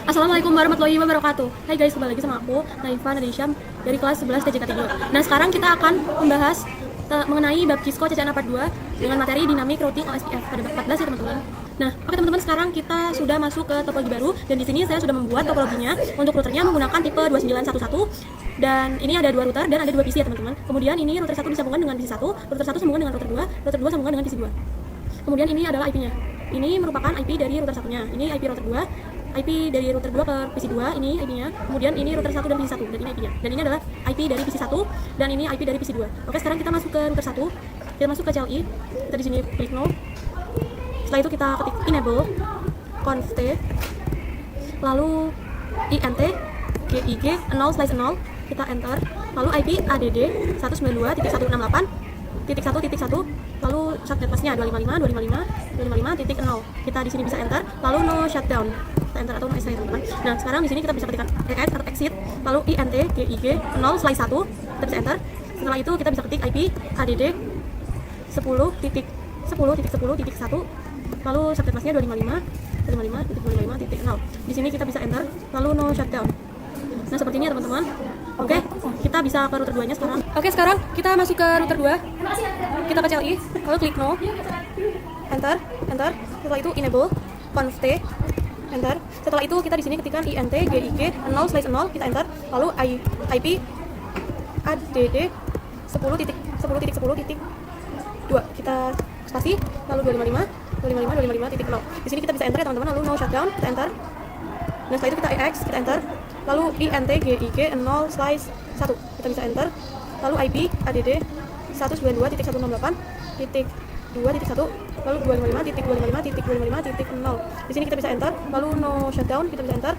Assalamualaikum warahmatullahi wabarakatuh. Hai guys, kembali lagi sama aku, Naifa Nadesyam dari kelas 11 TJK 3. Nah, sekarang kita akan membahas mengenai bab Cisco CCNA part 2 dengan materi dinamik routing OSPF pada bab 14 ya teman-teman. Nah, oke teman-teman, sekarang kita sudah masuk ke topologi baru dan di sini saya sudah membuat topologinya untuk routernya menggunakan tipe 2911 dan ini ada dua router dan ada dua PC ya teman-teman. Kemudian ini router 1 disambungkan dengan PC 1, router 1 sambungkan dengan router 2 sambungkan dengan PC 2. Kemudian ini adalah IP-nya. Ini merupakan IP dari router satunya. Ini IP router 2. IP dari router 2 ke PC 2, ini IP-nya. Kemudian ini router 1 dan PC 1 dan ini IP-nya. Dan ini adalah IP dari PC 1 dan ini IP dari PC 2. Oke, sekarang kita masuk ke router 1. Kita masuk ke CLI. Kita di sini klik no. Setelah itu kita ketik enable const lalu int gig 0/0, kita enter. Lalu IP add 192.168.1.1, lalu subnet masknya 255.255.0. Kita di sini bisa enter, lalu no shutdown. Kita enter atau no exit teman-teman. Nah, sekarang di sini kita bisa ketikkan EX atau exit, lalu int gig 0/1, kita bisa enter. Setelah itu kita bisa ketik IP add 10.10.10.1, lalu subnet masknya 255.255.0. Di sini kita bisa enter, lalu no shutdown. Nah, seperti ini ya teman-teman. Oke, kita bisa ke router 2-nya sekarang. Oke, sekarang kita masuk ke router 2. Kita ke CLI, lalu klik no. Enter. Setelah itu enable const enter. Setelah itu kita di sini ketikkan int gig 0/0, kita enter. Lalu IP add 10.10.10.2, kita spasi, lalu 255.255.0. Di sini kita bisa enter ya teman-teman, lalu no shutdown, kita enter. Nah, setelah itu kita EX, kita enter. Lalu int gig 0/1, kita bisa enter. Lalu IP add 192.168.2.1, lalu 255.255.255.0. Di sini kita bisa enter, lalu no shutdown, kita bisa enter.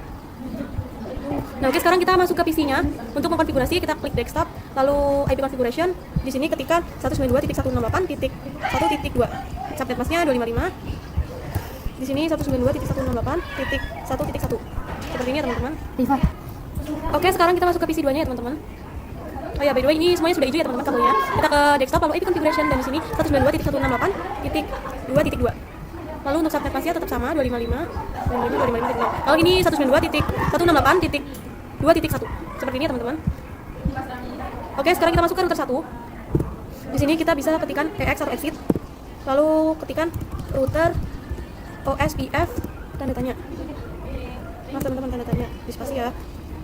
Nah, oke, sekarang kita masuk ke PC-nya. Untuk mengkonfigurasi, kita klik desktop, lalu IP configuration. Di sini ketikkan 192.168.1.2. Subnet masknya 255. Di sini 192.168.1.1. Seperti ini ya teman-teman. Oke, sekarang kita masuk ke PC 2-nya ya teman-teman. Oh ya, by the way, ini semuanya sudah hijau ya teman-teman kabelnya. Kita ke desktop, lalu IP configuration, dan di sini 192.168.2.2. Lalu untuk subnet masknya tetap sama 255. Kalau ini 192.168.2.1. Seperti ini ya teman-teman. Oke, sekarang kita masuk ke router 1. Di sini kita bisa ketikkan EX atau exit. Lalu ketikkan router OSPF tanda tanya. Maaf teman-teman, tanda tanya di spasi ya.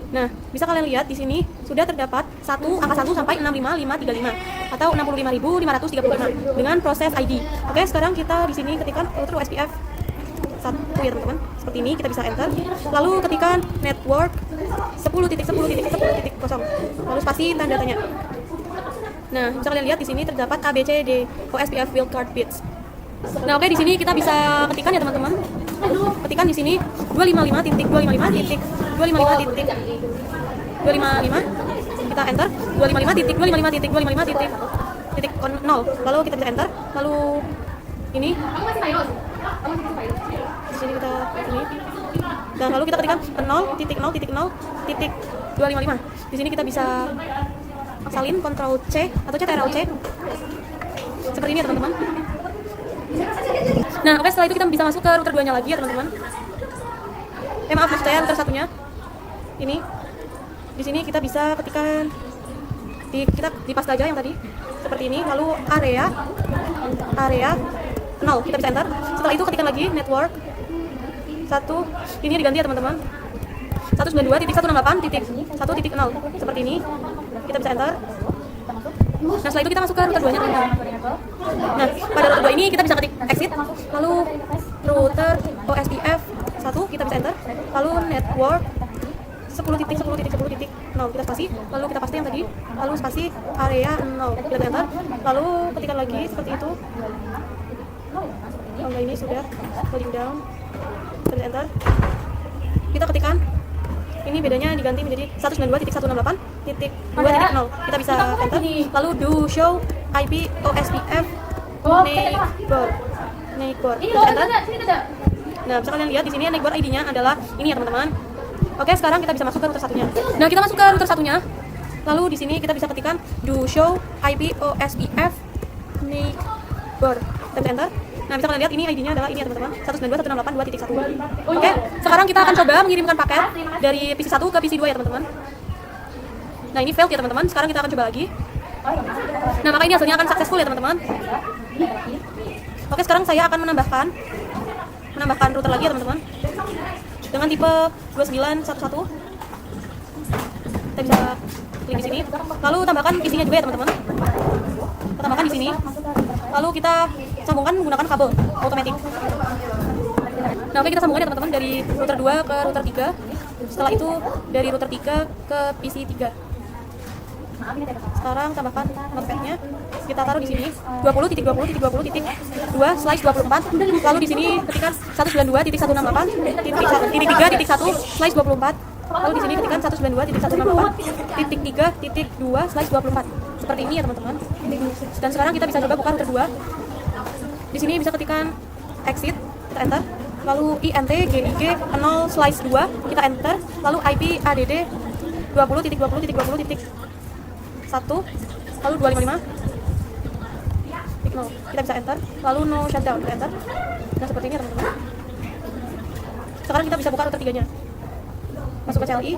Nah, bisa kalian lihat di sini sudah terdapat angka 1 sampai 65535 atau 65.535 dengan proses ID. Oke, sekarang kita di sini ketikkan router OSPF 1 ya teman-teman. Seperti ini, kita bisa enter. Lalu ketikkan network 10.10.10.0. Lalu spasi tanda tanya. Nah, bisa kalian lihat di sini terdapat ABCD OSPF wildcard bits. Nah, oke, di sini kita bisa ketikkan ya teman-teman. Ketikkan di sini 255.255.255. Kita enter 255.255.255.0. Lalu kita bisa enter. Lalu ini di sini kita ini. Dan lalu kita ketikkan 0.0.0.255. Di sini kita bisa salin Ctrl C atau Ctrl C. Seperti ini ya teman-teman. Nah, oke, setelah itu kita bisa masuk ke router 2-nya lagi ya teman-teman. Maaf, maksud saya router 1-nya. Ini. Di sini kita bisa ketikkan kita di pasta aja yang tadi. Seperti ini. Lalu area 0, kita bisa enter. Setelah itu ketikkan lagi network 1. Ini diganti ya teman-teman. 192.168.1.0. Seperti ini. Kita bisa enter. Nah, setelah itu kita masuk ke router 2-nya teman-teman. Nah, pada router 2 ini kita bisa ketik exit, lalu router OSPF 1, kita bisa enter, lalu network 10.10.10.0, kita spasi, lalu kita paste yang tadi, lalu spasi area 0, kita enter, lalu ketikkan lagi seperti itu. Kalau ini sudah loading down, kita bisa enter. Kita ketikkan, ini bedanya diganti menjadi 192.168.2.0. Kita bisa enter, lalu do show IP OSPF neighbor. Kita enter. Nah, bisa kalian lihat di sini neighbor ID-nya adalah ini ya teman-teman. Oke, sekarang kita bisa masuk ke router satunya. Nah, kita masuk ke router satunya. Lalu di sini kita bisa ketikkan do show IP OSPF Bor. Kita bisa enter. Nah, bisa kalian lihat ini ID-nya adalah ini ya teman-teman, 192.168.2.1. Oke, sekarang kita akan coba mengirimkan paket dari PC 1 ke PC 2 ya teman-teman. Nah, ini failed ya teman-teman. Sekarang kita akan coba lagi. Nah, maka ini hasilnya akan successful ya teman-teman. Oke, sekarang saya akan menambahkan router lagi ya teman-teman. Dengan tipe 2911. Kita bisa klik di sini. Lalu tambahkan PC-nya juga ya teman-teman. Kita tambahkan di sini. Lalu kita sambungkan menggunakan kabel automatic. Nah, oke, kita sambungkan ya teman-teman dari router 2 ke router 3. Setelah itu dari router 3 ke PC 3. Sekarang tambahkan notepad-nya. Kita taruh di sini 20.20.20.2/24. Lalu di sini ketikkan 192.168.3.1/24. Lalu di sini ketikkan 192.168.3.2/24. Seperti ini ya teman-teman. Dan sekarang kita bisa coba buka router 2. Di sini bisa ketikkan exit, kita enter. Lalu INT GIG 0/2, kita enter. Lalu IP ADD 20.20.20.1, lalu 255. Kita bisa enter. Lalu no shutdown, kita enter. Nah, seperti ini ya teman-teman. Sekarang kita bisa buka router 3-nya. Masuk ke CLI.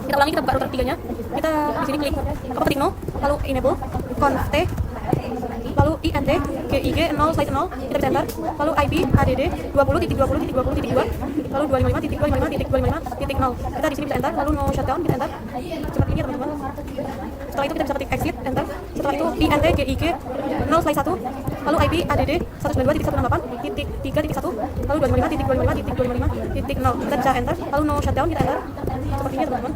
Kita ulangi, kita buka router 3-nya. Kita di sini klik ketik no, lalu enable conf t, lalu INT GIG 0/0, kita bisa enter. Lalu IP ADD 20.20.20.2, lalu 255.255.255.0. Kita di sini bisa enter. Lalu no shutdown, kita enter. Seperti ini ya teman-teman. Setelah itu kita bisa ketik exit, enter. Setelah itu INT GIG 0/1, lalu IP ADD 192.168.3.1, lalu 255.255.255.0. Kita bisa enter. Lalu no shutdown, kita enter. Seperti ini ya teman-teman.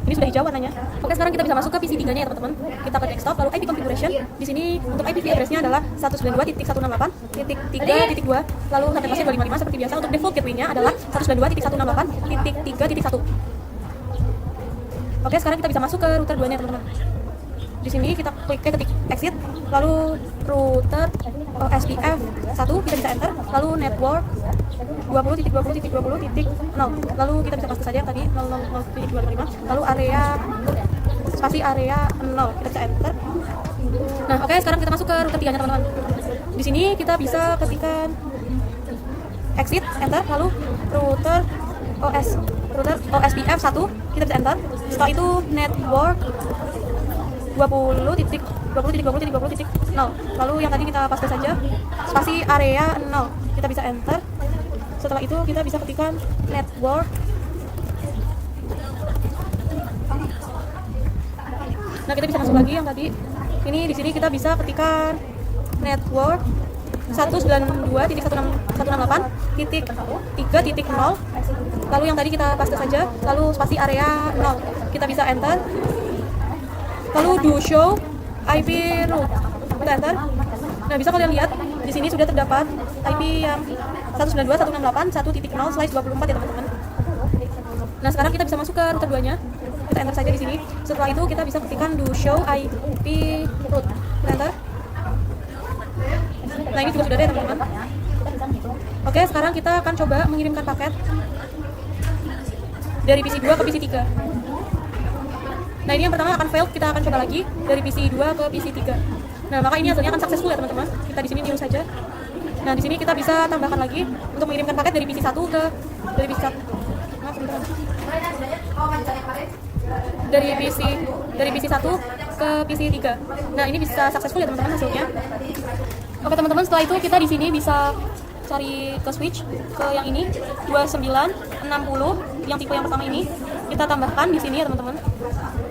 Ini sudah hijau warnanya. Oke, sekarang kita bisa masuk ke PC 3-nya ya teman-teman. Kita klik desktop, lalu IP configuration. Di sini untuk IP address-nya adalah 192.168.3.2, lalu sampai password 255 seperti biasa. Untuk default gateway-nya adalah 192.168.3.1. Oke, sekarang kita bisa masuk ke router 2-nya teman-teman. Di sini kita ketik exit, lalu router OSPF 1, kita bisa enter. Lalu network 20.20.20.0, lalu kita bisa paste saja yang tadi 000.255, lalu area spasi area 0, kita bisa enter. Nah, oke, sekarang kita masuk ke router 3-nya teman-teman. Di sini kita bisa ketikkan exit, enter, lalu router OSPF 1, kita bisa enter. Setelah itu network 20.20.20.0, lalu yang tadi kita paste saja spasi area 0, kita bisa enter. Setelah itu kita bisa ketikkan network. Nah, kita bisa masuk lagi yang tadi. Ini di sini kita bisa ketikkan network 192.168.3.0. Lalu yang tadi kita paste saja, lalu spasi area 0. Kita bisa enter. Lalu do show IP route. Kita enter. Nah, bisa kalian lihat di sini sudah terdapat IP yang 192.168.1.0/24 ya teman-teman. Nah, sekarang kita bisa masuk ke router 2-nya. Kita enter saja di sini. Setelah itu kita bisa ketikkan do show IP route. Kita enter. Nah, ini juga sudah ada ya teman-teman. Oke, sekarang kita akan coba mengirimkan paket dari PC 2 ke PC 3. Nah, ini yang pertama akan failed, kita akan coba lagi dari PC 2 ke PC 3. Nah, maka ini hasilnya akan successful ya teman-teman. Kita di sini new saja. Nah, di sini kita bisa tambahkan lagi untuk mengirimkan paket dari PC 1 ke PC 1. Maaf, teman-teman. Dari PC 1 ke PC 3. Nah, ini bisa successful ya teman-teman hasilnya. Oke teman-teman, setelah itu kita di sini bisa cari ke switch ke yang ini 2960, yang tipe yang pertama ini. Kita tambahkan di sini ya teman-teman.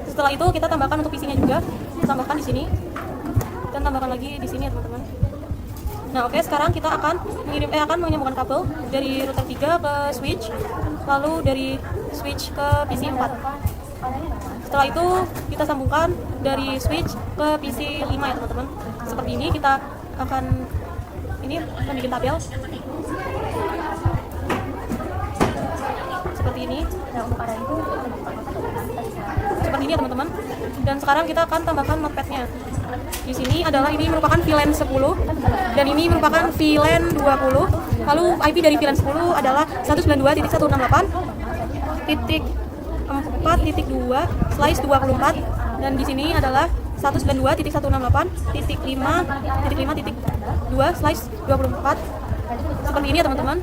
Setelah itu kita tambahkan untuk PC-nya juga. Kita tambahkan di sini. Dan tambahkan lagi di sini ya teman-teman. Nah, oke, sekarang kita akan menyambungkan kabel dari router 3 ke switch, lalu dari switch ke PC 4. Setelah itu kita sambungkan dari switch ke PC 5 ya teman-teman. Seperti ini kita akan membuat tabel seperti ini. Seperti ini ya teman-teman. Dan sekarang kita akan tambahkan notepad-nya. Di sini adalah ini merupakan VLAN 10 dan ini merupakan VLAN 20. Lalu IP dari VLAN 10 adalah 192.168.4.2/24 dan di sini adalah 192.168.5.2/24 seperti ini ya teman-teman.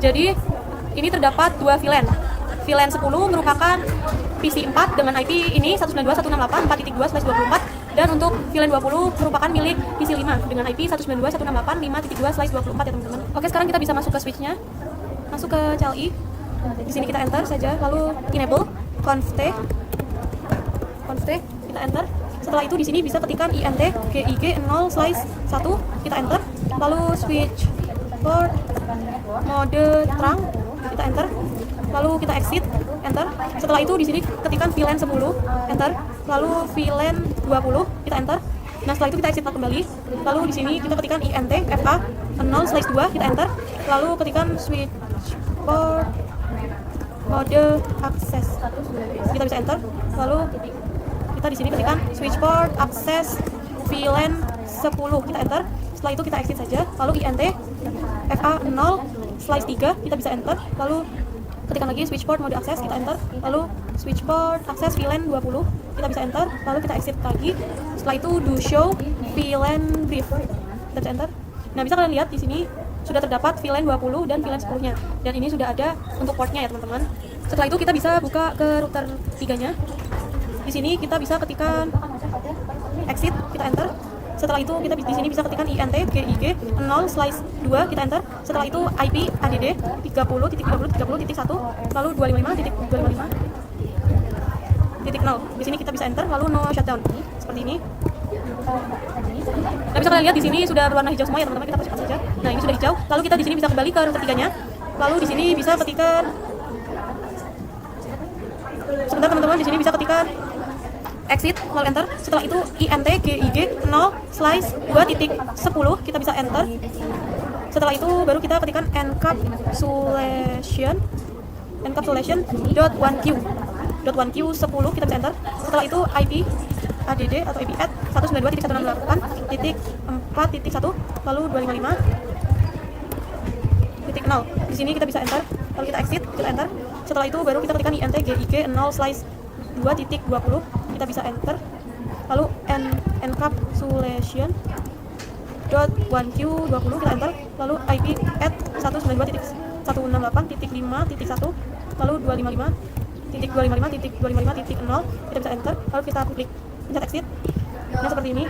Jadi ini terdapat dua VLAN. VLAN 10 merupakan PC 4 dengan IP ini 192.168.4.2/24 dan untuk VLAN 20 merupakan milik PC 5 dengan IP 192.168.5.2/24 ya teman-teman. Oke, sekarang kita bisa masuk ke switch-nya. Masuk ke CLI. Di sini kita enter saja, lalu enable conft kita enter. Setelah itu di sini bisa ketikkan int gig 0/1 kita enter, lalu switch port mode terang kita enter, lalu kita exit enter. Setelah itu di sini ketikkan VLAN 10 enter, lalu VLAN 20 kita enter. Nah, setelah itu kita exit kembali, lalu di sini kita ketikkan int fa 0/2 kita enter, lalu ketikkan switch port mode access kita bisa enter, lalu kita di sini ketikkan switch port access VLAN 10 kita enter. Setelah itu kita exit saja, lalu int fa 0/3 kita bisa enter, lalu ketikkan lagi switch port mode access kita enter, lalu switch port access VLAN 20 kita bisa enter, lalu kita exit lagi. Setelah itu do show VLAN brief kita bisa enter. Nah, bisa kalian lihat di sini sudah terdapat VLAN 20 dan VLAN 10-nya, dan ini sudah ada untuk portnya ya teman-teman. Setelah itu kita bisa buka ke router 3-nya. Di sini kita bisa ketikkan exit kita enter. Setelah itu kita di sini bisa ketikkan int gig 0/2 kita enter. Setelah itu IP add 30.30.30.1 lalu 255.255.0. Di sini kita bisa enter, lalu no shutdown seperti ini. Nah, bisa kalian lihat di sini sudah berwarna hijau semua ya teman-teman, kita percepat saja. Nah, ini sudah hijau. Lalu kita di sini bisa kembali ke router 3-nya. Lalu di sini bisa ketikkan sebentar teman-teman, di sini bisa ketikkan exit lalu enter. Setelah itu int gig 0/2.10 kita bisa enter. Setelah itu baru kita ketikkan encapsulation.1q 10 kita bisa enter. Setelah itu IP add atau IP add 192.168.4.1 lalu 255.0. Di sini kita bisa enter, lalu kita exit kita enter. Setelah itu baru kita ketikkan int gig 0/2.20 kita bisa enter, lalu encapsulation.1q20 kita enter, lalu IP add 192.168.5.1 lalu 255.255.0 kita bisa enter, lalu kita klik pencet exit. Nah, seperti ini.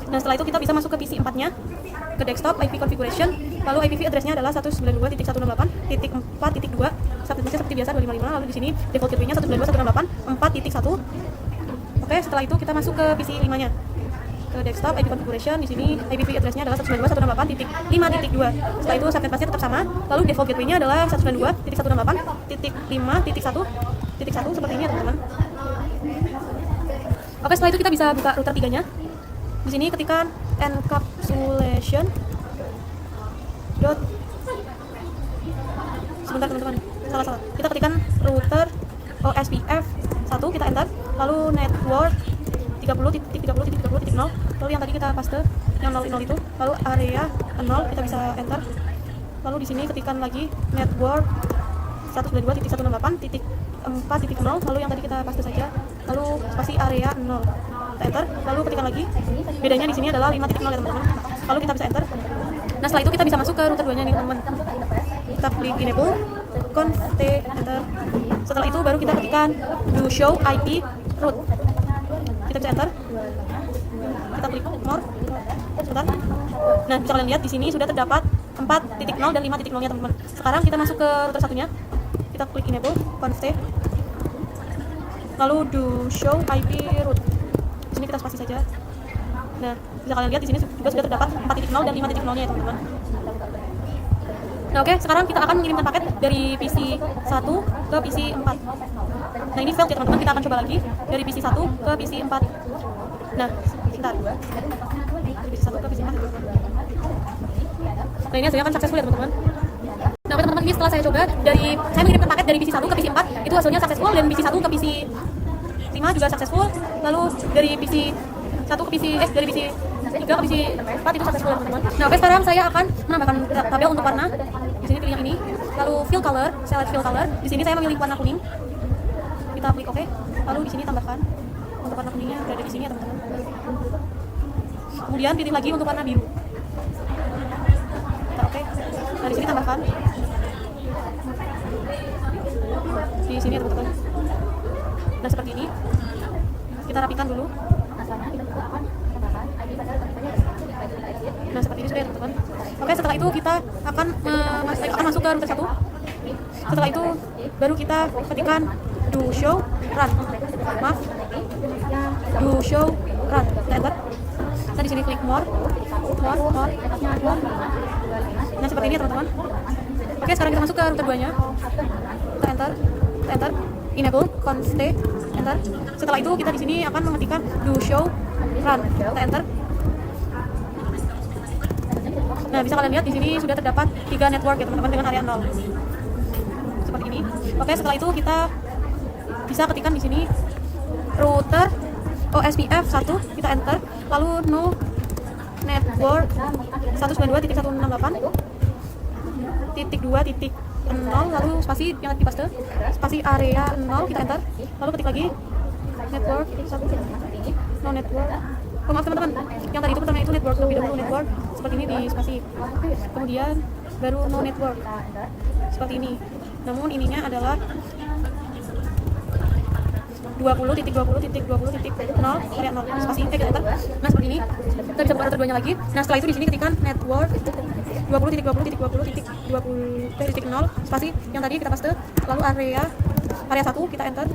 Nah, setelah itu kita bisa masuk ke PC 4-nya, ke desktop IP configuration, lalu IPv address-nya adalah 192.168.4.2, subnetnya seperti biasa 255, lalu di sini default gateway-nya 192.168.4.1. Oke, setelah itu kita masuk ke PC 5-nya, ke desktop IP configuration. Di sini IPv address-nya adalah 192.168.5.2. Setelah itu subnet masknya tetap sama, lalu default gateway-nya adalah 192.168.5.1 seperti ini ya teman-teman. Oke, setelah itu kita bisa buka router 3-nya. Di sini ketikkan encapsulation. Sebentar teman-teman, salah. Kita ketikkan router OSPF 1 kita enter, lalu network 30.30.30.0, lalu yang tadi kita paste yang 0 itu, lalu area 0 kita bisa enter. Lalu di sini ketikkan lagi network 192.168.4.0, lalu yang tadi kita paste saja, lalu spasi area 0 kita enter, lalu ketikkan lagi, bedanya di sini adalah 5.0 ya teman-teman, lalu kita bisa enter. Nah, setelah itu kita bisa masuk ke router 2-nya nih teman-teman. Kita klik enable conft enter. Setelah itu baru kita ketikkan do show IP route, kita bisa enter, kita klik more sebentar. Nah, bisa kalian lihat di sini sudah terdapat 4.0 dan 5.0-nya teman-teman. Sekarang kita masuk ke router 1-nya, kita klik enable conft, lalu do show IP route. Di sini kita spasi saja. Nah, bisa kalian lihat di sini juga sudah terdapat 4.0 dan 5.0-nya ya teman-teman. Nah, oke, sekarang kita akan mengirimkan paket dari PC 1 ke PC 4. Nah, ini failed ya teman-teman, kita akan coba lagi dari PC 1 ke PC 4. Nah, sebentar. Dari PC 1 ke PC 4. Nah, ini hasilnya kan successful ya teman-teman. Nah, oke teman-teman, ini setelah saya coba saya mengirimkan paket dari PC 1 ke PC 4, itu hasilnya successful, dan PC 1 ke PC 5 juga successful. Lalu dari PC 1 ke PC dari PC 3 ke PC 4 itu successful ya teman-teman. Nah, oke, sekarang saya akan menambahkan tabel untuk warna. Di sini pilih yang ini. Lalu fill color, select fill color. Di sini saya memilih warna kuning. Kita klik OK. Lalu di sini tambahkan. untuk warna kuningnya berada di sini ya teman-teman. Kemudian pilih lagi untuk warna biru. Nah, oke. Nah, di sini tambahkan di sini ya teman-teman. Nah, seperti ini. Kita rapikan dulu. Nah, seperti ini sudah ya teman-teman. Oke, setelah itu kita akan masuk ke router 1. Setelah itu baru kita ketikkan do show run. Maaf. Do show run. Kita enter. Nah, di sini klik more. Nah, seperti ini ya teman-teman. Oke, sekarang kita masuk ke router 2-nya. Kita enter. Enable conste. Enter. Setelah itu kita di sini akan mengetikkan do show run. Kita enter. Nah, bisa kalian lihat di sini sudah terdapat 3 network ya teman-teman dengan area 0. Seperti ini. Oke, setelah itu kita bisa ketikkan di sini router OSPF 1, kita enter, lalu no network 192.168.2.0, lalu spasi yang dipaste, spasi area 0, kita enter, lalu ketik lagi network 1, no network. Oh, maaf teman-teman, yang tadi itu pertama itu network, lebih dahulu network seperti ini di spasi, kemudian baru no network seperti ini. Namun ininya adalah 20.20.20.0 area 0 spasi kita enter. Nah, seperti ini. Kita bisa buka router 2-nya lagi. Nah, setelah itu di sini ketikkan network 20.20.20.0 spasi yang tadi kita paste, lalu area 1 kita enter.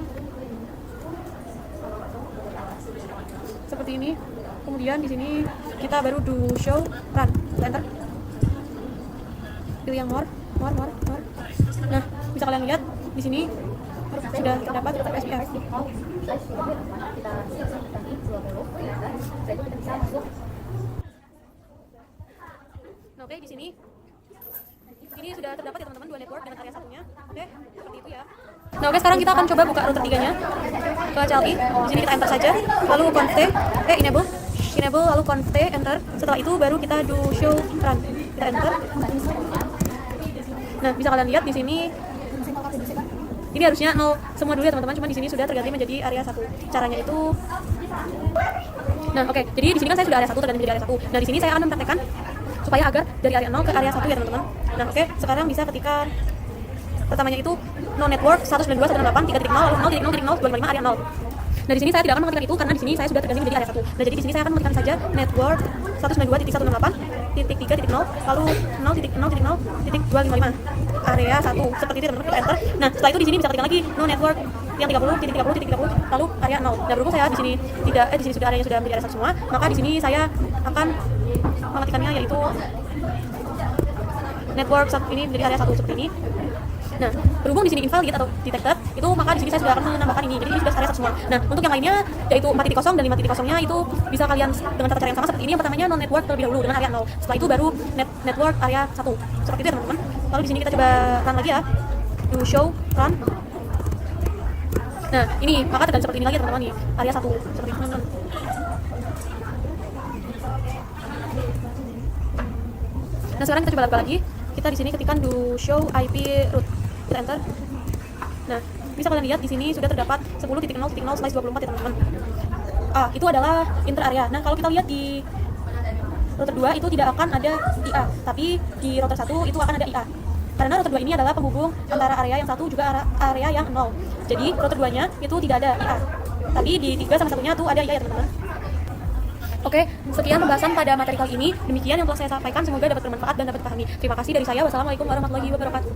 Seperti ini. Kemudian di sini kita baru do show run. Kita enter. Pilih yang more. Nah, bisa kalian lihat di sini sudah terdapat SPF. Nah, oke, di sini ini sudah terdapat ya teman-teman 2 network dengan area satunya. Oke, seperti itu ya. Nah, oke, sekarang kita akan coba buka router 3-nya ke CLI. Di sini kita enter saja, lalu conste, enable, lalu conste, enter. Setelah itu baru kita do show run. Kita enter. Nah, bisa kalian lihat di sini ini harusnya 0 semua dulu ya teman-teman, cuman di sini sudah terganti menjadi area 1. Caranya itu nah, oke. Jadi di sini kan saya sudah area 1 terganti menjadi area 1. Nah, di sini saya akan mempraktekkan supaya agar dari area 0 ke area 1 ya teman-teman. Nah, oke, sekarang bisa ketika pertamanya itu no network 192.168.3.0 lalu 0.0.0.255 area 0. Nah, di sini saya tidak akan mengetikkan itu karena di sini saya sudah terganti menjadi area 1. Nah, jadi di sini saya akan mengetikkan saja network 192.168.3.0 lalu 0.0.0.255 area 1. Seperti itu teman-teman, kita enter. Nah, setelah itu di sini bisa ketikkan lagi no network yang 30.30.30 lalu area 0. Nah, berhubung saya di sini tidak di sini sudah areanya sudah menjadi area 1 semua, maka di sini saya akan mengetikkannya yaitu network ini menjadi area 1 seperti ini. Nah, berhubung di sini invalid atau detected, itu maka di sini saya sudah akan menambahkan ini. Jadi ini sudah area 1 semua. Nah, untuk yang lainnya yaitu 4.0 dan 5.0-nya itu bisa kalian dengan tata cara yang sama seperti ini. Yang pertamanya non network terlebih dahulu dengan area 0. Setelah itu baru network area 1. Seperti itu ya teman-teman. Lalu di sini kita coba run lagi ya. Do show run. Nah, ini maka terganti seperti ini lagi ya teman-teman nih. Area 1 seperti itu teman-teman. Nah, sekarang kita coba lagi. Kita di sini ketikkan do show IP route. Kita enter. Nah, bisa kalian lihat di sini sudah terdapat 10.0.0/24 ya teman-teman. Itu adalah inter area. Nah, kalau kita lihat di router 2 itu tidak akan ada IA, tapi di router 1 itu akan ada IA. Karena router 2 ini adalah penghubung antara area yang 1 juga area yang 0. Jadi router 2-nya itu tidak ada IA. Tapi di 3 sama 1-nya tuh ada IA ya teman-teman. Oke, sekian pembahasan pada materi kali ini. Demikian yang telah saya sampaikan, semoga dapat bermanfaat dan dapat dipahami. Terima kasih dari saya. Wassalamualaikum warahmatullahi wabarakatuh.